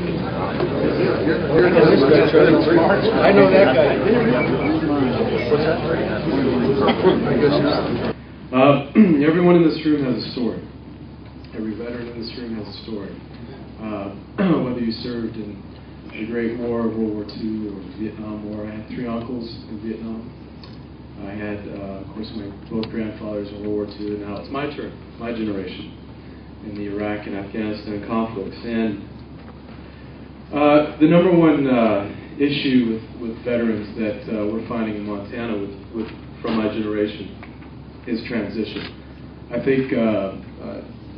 I know that guy. Everyone in this room has a story. Every veteran in this room has a story. Whether you served in the Great War, World War II, or the Vietnam War. I had 3 uncles in Vietnam. I had, of course, both grandfathers in World War II, and now it's my turn, my generation, in the Iraq and Afghanistan conflicts. And the number one issue with veterans that we're finding in Montana from my generation is transition. I think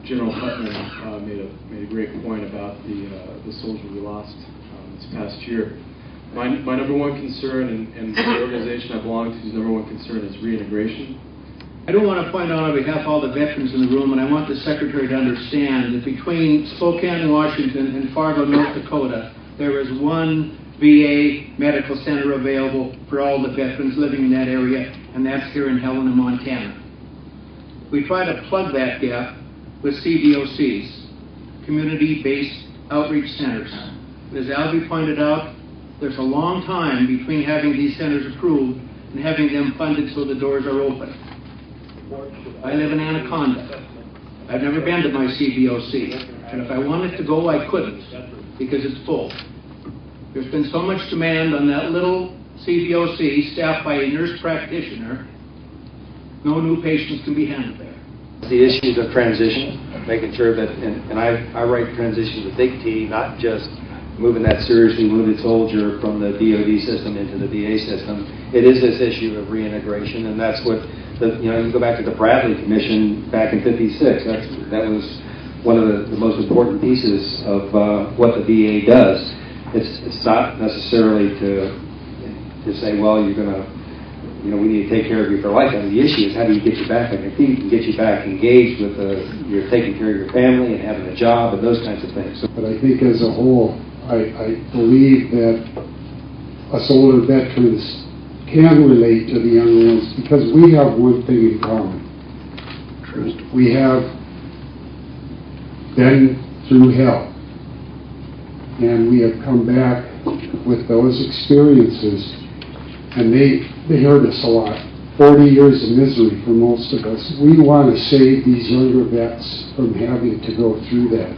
General Putnam made a great point about the soldier we lost this past year. My number one concern, and the organization I belong to's number one concern, is reintegration. I do want to point out on behalf of all the veterans in the room, and I want the Secretary to understand that between Spokane, Washington, and Fargo, North Dakota, there is one VA medical center available for all the veterans living in that area, and that's here in Helena, Montana. We try to plug that gap with CBOCs, community-based outreach centers. As Albie pointed out, there's a long time between having these centers approved and having them funded so the doors are open. I live in Anaconda. I've never been to my CBOC, and if I wanted to go, I couldn't, because it's full. There's been so much demand on that little CBOC staffed by a nurse practitioner, no new patients can be handled there. The issues of transition, making sure that, and I write transition with a big T, not just moving that seriously wounded soldier from the DoD system into the VA system. It is this issue of reintegration, and that's what, you go back to the Bradley Commission back in '56. That was one of the most important pieces of what the VA does. It's not necessarily to say, well, you're going to, we need to take care of you for life. I mean, the issue is how do you get you back on your feet and get you back engaged with you're taking care of your family and having a job and those kinds of things. But I think as a whole, I believe that us older veterans can relate to the younger ones because we have one thing in common. We have been through hell, and we have come back with those experiences, and they hurt us a lot. 40 years of misery for most of us. We want to save these younger vets from having to go through that.